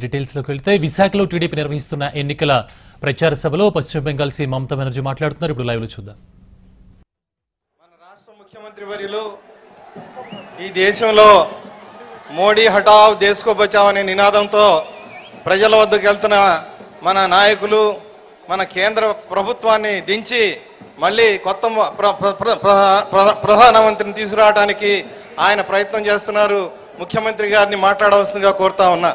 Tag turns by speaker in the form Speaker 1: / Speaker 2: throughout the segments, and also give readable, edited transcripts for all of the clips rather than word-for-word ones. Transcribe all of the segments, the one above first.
Speaker 1: Details లోకి వెళ్తే విశాఖలో టీడీపీ నిర్వహిస్తున్న ఎన్నికల ప్రచార సభలో పశ్చిమ బెంగాల్ సీఎం మమతా బెనర్జీ మాట్లాడుతున్నారు. ఇప్పుడు లైవ్ లో చూద్దాం.
Speaker 2: మన రాష్ట్ర ముఖ్యమంత్రి వర్యులు ఈ దేశంలో మోడీ హఠావ్ దేశ్ కో బచావ్ అనే నినాదంతో ప్రజల వద్దకు వెళ్తున్న మన నాయకులు మన కేంద్ర ప్రభుత్వాన్ని దించి మళ్ళీ కొత్త ప్రధానమంత్రిని తీసుకురావడానికి ఆయన ప్రయత్నం చేస్తున్నారు. ముఖ్యమంత్రి గారిని మాట్లాడవలసిందిగా కోరుతా ఉన్నా.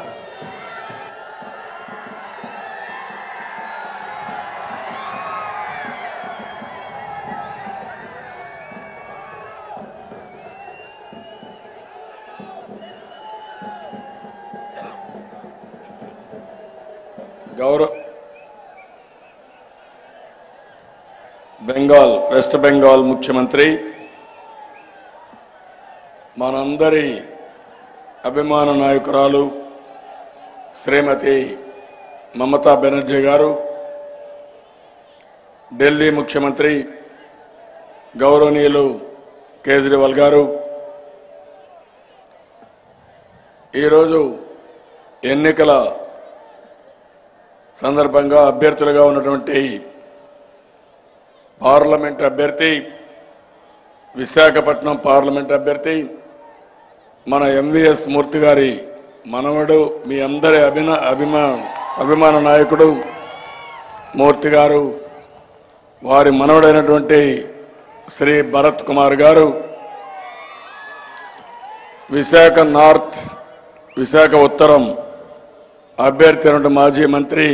Speaker 3: వెస్ట్ బెంగాల్ ముఖ్యమంత్రి మనందరి అభిమాన నాయకురాలు శ్రీమతి మమతా బెనర్జీ గారు, ఢిల్లీ ముఖ్యమంత్రి గౌరవనీయులు కేజ్రీవాల్ గారు ఈరోజు ఎన్నికల సందర్భంగా అభ్యర్థులుగా ఉన్నటువంటి పార్లమెంట్ అభ్యర్థి, విశాఖపట్నం పార్లమెంట్ అభ్యర్థి మన ఎంవీఎస్ మూర్తి గారి మనవడు, మీ అందరి అభిమాన నాయకుడు మూర్తి గారు, వారి మనవడైనటువంటి శ్రీ భరత్ కుమార్ గారు, విశాఖ నార్త్, విశాఖ ఉత్తరం అభ్యర్థి అయిన మాజీ మంత్రి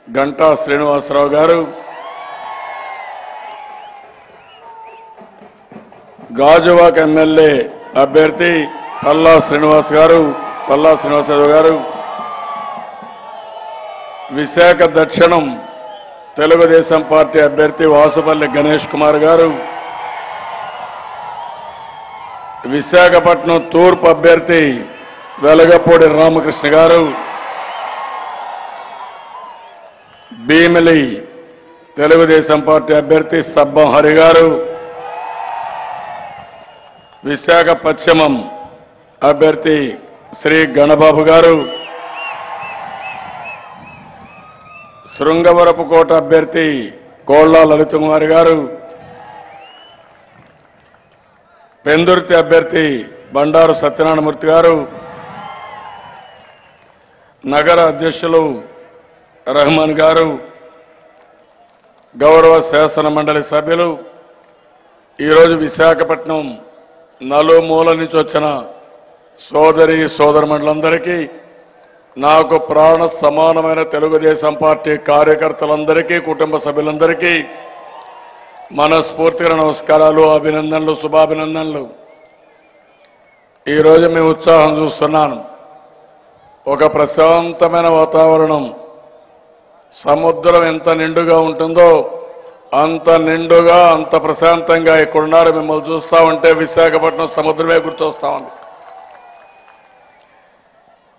Speaker 3: గంటా శ్రీనివాసరావు గారు, గాజువాక ఎమ్మెల్యే అభ్యర్థి పల్లా శ్రీనివాసరావు గారు, విశాఖ దక్షిణం తెలుగుదేశం పార్టీ అభ్యర్థి వాసుపల్లి గణేష్ కుమార్ గారు, విశాఖపట్నం తూర్పు అభ్యర్థి వెలగపూడి రామకృష్ణ గారు, భీమిలి తెలుగుదేశం పార్టీ అభ్యర్థి సబ్బం హరి గారు, విశాఖ పశ్చిమం అభ్యర్థి శ్రీ గణబాబు గారు, శృంగవరపుకోట అభ్యర్థి కోళ్ల లలిత కుమారి గారు, పెందుర్తి అభ్యర్థి బండారు సత్యనారాయణమూర్తి గారు, నగర అధ్యక్షులు రహమాన్ గారు, గౌరవ శాసన మండలి సభ్యులు, ఈరోజు విశాఖపట్నం నలుమూల నుంచి వచ్చిన సోదరమండలందరికీ, నాకు ప్రాణ సమానమైన తెలుగుదేశం పార్టీ కార్యకర్తలందరికీ, కుటుంబ సభ్యులందరికీ మనస్ఫూర్తిగా నమస్కారాలు, అభినందనలు, శుభాభినందనలు. ఈరోజు మీ ఉత్సాహం చూస్తున్నాను. ఒక ప్రశాంతమైన వాతావరణం, సముద్రం ఎంత నిండుగా ఉంటుందో అంత నిండుగా, అంత ప్రశాంతంగా ఇక్కడున్నారు. మిమ్మల్ని చూస్తూ ఉంటే విశాఖపట్నం సముద్రమే గుర్తొస్తా ఉంది.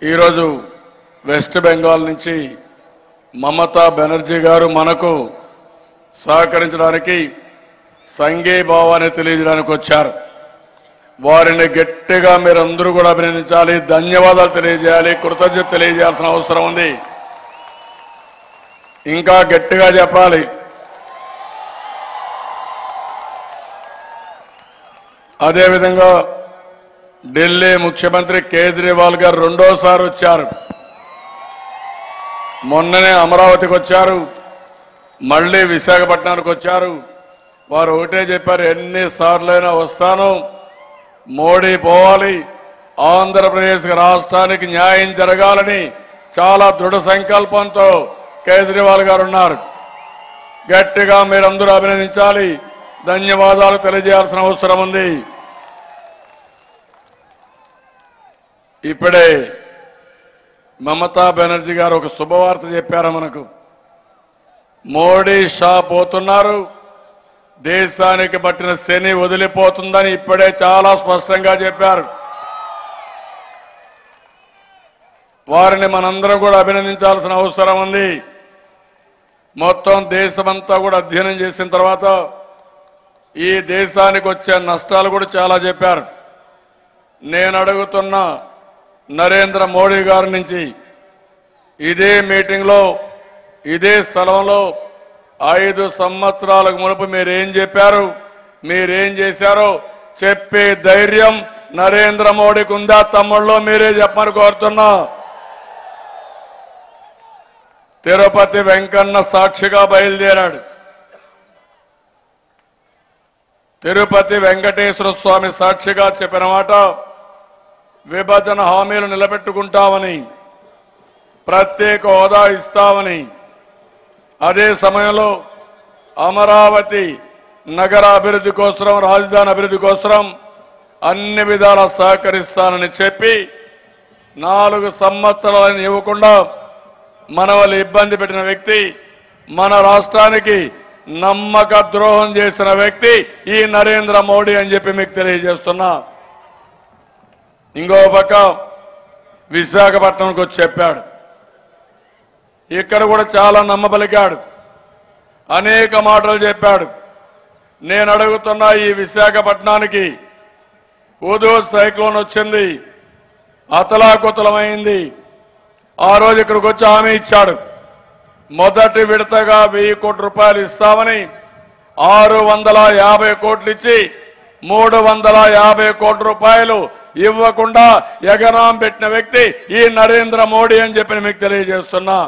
Speaker 3: ఈరోజు వెస్ట్ బెంగాల్ నుంచి మమతా బెనర్జీ గారు మనకు సహకరించడానికి, సంఘీభావాన్ని తెలియజేయడానికి వచ్చారు. వారిని గట్టిగా మీరందరూ కూడా అభినందించాలి, ధన్యవాదాలు తెలియజేయాలి, కృతజ్ఞత తెలియజేయాల్సిన అవసరం ఉంది. ఇంకా గట్టిగా చెప్పాలి. అదేవిధంగా ఢిల్లీ ముఖ్యమంత్రి కేజ్రీవాల్ గారు రెండోసారి వచ్చారు. మొన్ననే అమరావతికి వచ్చారు, మళ్ళీ విశాఖపట్నానికి వచ్చారు. వారు ఒకటే చెప్పారు, ఎన్నిసార్లైనా వస్తాను, మోడీ పోవాలి, ఆంధ్రప్రదేశ్ రాష్ట్రానికి న్యాయం జరగాలని చాలా దృఢ సంకల్పంతో కేజ్రీవాల్ గారు ఉన్నారు. గట్టిగా మీరందరూ అభినందించాలి, ధన్యవాదాలు తెలియజేయాల్సిన అవసరం ఉంది. ఇప్పుడే మమతా బెనర్జీ గారు ఒక శుభవార్త చెప్పారు మనకు. మోడీ షా పోతున్నారు, దేశానికి పట్టిన శని వదిలిపోతుందని ఇప్పుడే చాలా స్పష్టంగా చెప్పారు. వారిని మనందరం కూడా అభినందించాల్సిన అవసరం ఉంది. మొత్తం దేశమంతా కూడా అధ్యయనం చేసిన తర్వాత ఈ దేశానికి వచ్చే నష్టాలు కూడా చాలా చెప్పారు. నేను అడుగుతున్న నరేంద్ర మోడీ గారి నుంచి ఇదే మీటింగ్లో ఇదే స్థలంలో 5 సంవత్సరాలకు మునుపు మీరేం చెప్పారు, మీరేం చేశారో చెప్పే ధైర్యం నరేంద్ర మోడీకి ఉందా తమ్ముళ్ళు? మీరే చెప్పమని కోరుతున్నా. తిరుపతి వెంకన్న సాక్షిగా బయలుదేరాడు. తిరుపతి వెంకటేశ్వర స్వామి సాక్షిగా చెప్పిన మాట విభజన హామీలు నిలబెట్టుకుంటామని, ప్రత్యేక హోదా ఇస్తామని, అదే సమయంలో అమరావతి నగర అభివృద్ధి కోసం, రాజధాని అభివృద్ధి కోసం అన్ని విధాలా సహకరిస్తానని చెప్పి 4 సంవత్సరాలను ఇవ్వకుండా మన వాళ్ళు ఇబ్బంది పెట్టిన వ్యక్తి, మన రాష్ట్రానికి నమ్మక ద్రోహం చేసిన వ్యక్తి ఈ నరేంద్ర మోడీ అని చెప్పి మీకు తెలియజేస్తున్నా. ఇంకో పక్క విశాఖపట్నంకి వచ్చి చెప్పాడు. ఇక్కడ కూడా చాలా నమ్మబలికాడు, అనేక మాటలు చెప్పాడు. నేను అడుగుతున్నా, ఈ విశాఖపట్నానికి హుదూద్ సైక్లోన్ వచ్చింది, అతలాకుతలమైంది. ఆ రోజు ఇక్కడికి వచ్చి హామీ ఇచ్చాడు, మొదటి విడతగా 1000 కోట్ల రూపాయలు ఇస్తామని 650 కోట్లు ఇచ్చి 350 కోట్ల రూపాయలు ఇవ్వకుండా ఎగరాం పెట్టిన వ్యక్తి ఈ నరేంద్ర మోడీ అని చెప్పి మీకు తెలియజేస్తున్నా.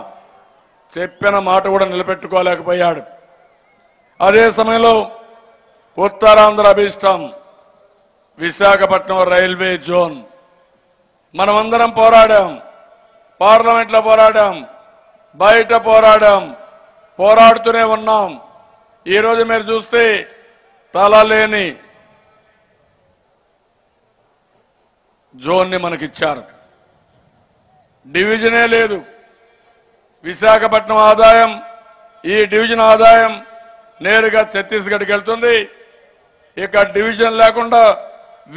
Speaker 3: చెప్పిన మాట కూడా నిలబెట్టుకోలేకపోయాడు. అదే సమయంలో ఉత్తరాంధ్ర అభిష్టం విశాఖపట్నం రైల్వే జోన్ మనమందరం పోరాడాం, పార్లమెంట్లో పోరాడాం, బయట పోరాడాం, పోరాడుతూనే ఉన్నాం. ఈరోజు మీరు చూస్తే తలలేని జోన్ని మనకిచ్చారు, డివిజనే లేదు. విశాఖపట్నం ఆదాయం, ఈ డివిజన్ ఆదాయం నేరుగా ఛత్తీస్గఢ్కి వెళ్తుంది. ఇక డివిజన్ లేకుండా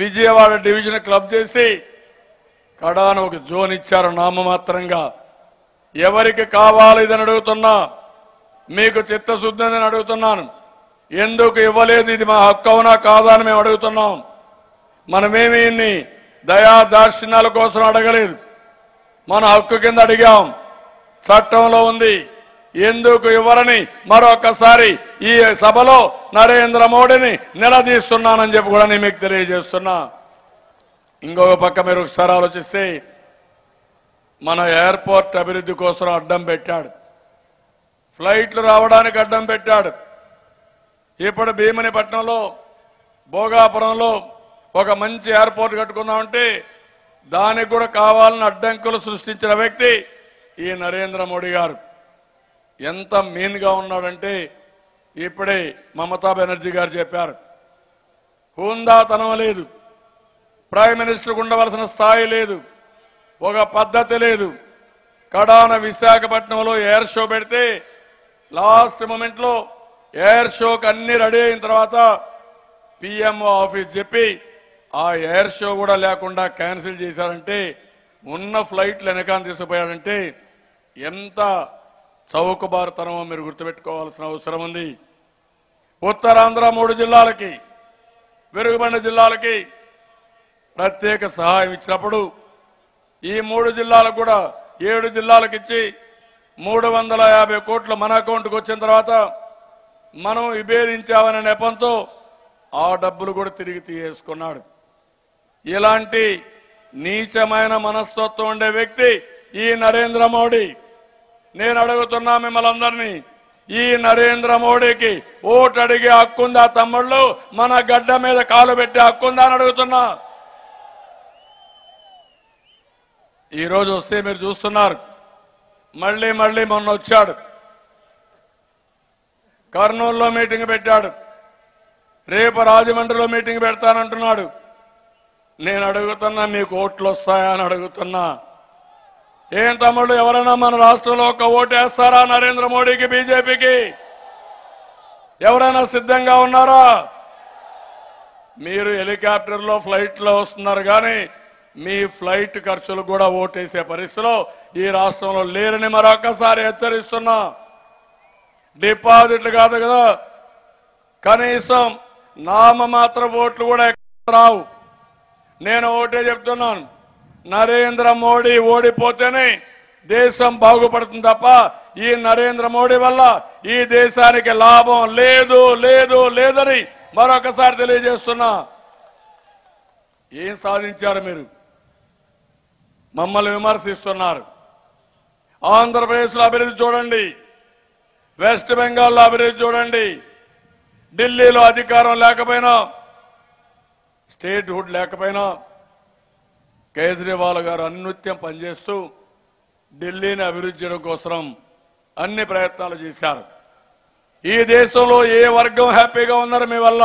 Speaker 3: విజయవాడ డివిజన్ క్లబ్ చేసి కడాన ఒక జోన్ ఇచ్చారు నామమాత్రంగా. ఎవరికి కావాలి ఇదని అడుగుతున్నా, మీకు చిత్తశుద్ధి అని అడుగుతున్నాను. ఎందుకు ఇవ్వలేదు, ఇది మా హక్కు అవునా కాదా అని మేము అడుగుతున్నాం. మనమేమి ఇన్ని దయా దాక్షిణ్యాల కోసం అడగలేదు, మన హక్కు కింద అడిగాం, చట్టంలో ఉంది. ఎందుకు ఇవ్వరని మరొకసారి ఈ సభలో నరేంద్ర మోడీని నిలదీస్తున్నానని చెప్పి కూడా నేను మీకు తెలియజేస్తున్నా. ఇంకొక పక్క మీరు ఒకసారి ఆలోచిస్తే మన ఎయిర్పోర్ట్ అభివృద్ధి కోసం అడ్డం పెట్టాడు, ఫ్లైట్లు రావడానికి అడ్డం పెట్టాడు. ఇప్పుడు భీమనిపట్నంలో భోగాపురంలో ఒక మంచి ఎయిర్పోర్ట్ కట్టుకుందామంటే దానికి కూడా కావాలని అడ్డంకులు సృష్టించిన వ్యక్తి ఈ నరేంద్ర మోడీ గారు. ఎంత మీన్గా ఉన్నాడంటే ఇప్పుడే మమతా బెనర్జీ గారు చెప్పారు, హుందాతనం లేదు, ప్రైమ్ మినిస్టర్కు ఉండవలసిన స్థాయి లేదు, ఒక పద్ధతి లేదు. కడాన విశాఖపట్నంలో ఎయిర్ షో పెడితే లాస్ట్ మూమెంట్లో ఎయిర్ షోకి అన్ని రెడీ అయిన తర్వాత పిఎంఓ ఆఫీస్ చెప్పి ఆ ఎయిర్ షో కూడా లేకుండా క్యాన్సిల్ చేశారంటే, ఉన్న ఫ్లైట్లు వెనకాల తీసుకుపోయాడంటే ఎంత చౌకబారుతనమో మీరు గుర్తుపెట్టుకోవాల్సిన అవసరం ఉంది. ఉత్తరాంధ్ర 3 జిల్లాలకి, వెనుకబడిన జిల్లాలకి ప్రత్యేక సహాయం ఇచ్చినప్పుడు ఈ 3 జిల్లాలకు కూడా 7 జిల్లాలకు ఇచ్చి 350 కోట్లు మన అకౌంట్కి వచ్చిన తర్వాత మనం విభేదించామనే నెపంతో ఆ డబ్బులు కూడా తిరిగి తీసేసుకున్నాడు. ఇలాంటి నీచమైన మనస్తత్వం ఉండే వ్యక్తి ఈ నరేంద్ర మోడీ. నేను అడుగుతున్నా మిమ్మల్ని అందరినీ, ఈ నరేంద్ర మోడీకి ఓటు అడిగే హక్కుందా తమ్ముళ్ళు? మన గడ్డ మీద కాలు పెట్టే హక్కుందా అని అడుగుతున్నా. ఈరోజు వస్తే మీరు చూస్తున్నారు, మళ్ళీ మొన్న వచ్చాడు, కర్నూలులో మీటింగ్ పెట్టాడు, రేపు రాజమండ్రిలో మీటింగ్ పెడతానంటున్నాడు. నేను అడుగుతున్నా, మీకు ఓట్లు వస్తాయా అని అడుగుతున్నా. ఏం తమ్ముళ్ళు, ఎవరైనా మన రాష్ట్రంలో ఒక ఓటు వేస్తారా నరేంద్ర మోడీకి, బీజేపీకి? ఎవరైనా సిద్ధంగా ఉన్నారా? మీరు హెలికాప్టర్లో ఫ్లైట్లో వస్తున్నారు కానీ మీ ఫ్లైట్ ఖర్చులు కూడా ఓటేసే పరిస్థితిలో ఈ రాష్ట్రంలో లేరని మరొకసారి హెచ్చరిస్తున్నా. డిపాజిట్లు కాదు కదా, కనీసం నామమాత్ర ఓట్లు కూడా ఎక్కడ రావు. నేను ఒకటే చెప్తున్నాను, నరేంద్ర మోడీ ఓడిపోతేనే దేశం బాగుపడుతుంది తప్ప ఈ నరేంద్ర మోడీ వల్ల ఈ దేశానికి లాభం లేదు లేదు లేదని మరొకసారి తెలియజేస్తున్నా. ఏం సాధించారు మీరు? మమ్మల్ని విమర్శిస్తున్నారు. ఆంధ్రప్రదేశ్లో అభివృద్ధి చూడండి, వెస్ట్ బెంగాల్లో అభివృద్ధి చూడండి, ఢిల్లీలో అధికారం లేకపోయినా, స్టేట్ హుడ్ లేకపోయినా కేజ్రీవాల్ గారు అన్నిత్యం పనిచేస్తూ ఢిల్లీని అభివృద్ధి చేయడం కోసం అన్ని ప్రయత్నాలు చేశారు. ఈ దేశంలో ఏ వర్గం హ్యాపీగా ఉన్నారు మీ వల్ల?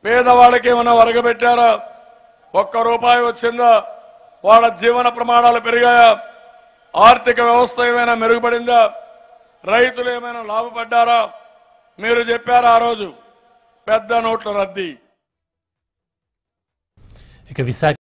Speaker 3: పేదవాళ్ళకి ఏమైనా వరగబెట్టారా? ₹1 వచ్చిందా? వాళ్ళ జీవన ప్రమాణాలు పెరిగాయా? ఆర్థిక వ్యవస్థ ఏమైనా మెరుగుపడిందా? రైతులు ఏమైనా లాభపడ్డారా? మీరు చెప్పారా ఆ రోజు పెద్ద నోట్ల రద్దీ.
Speaker 1: ఇక విశాఖ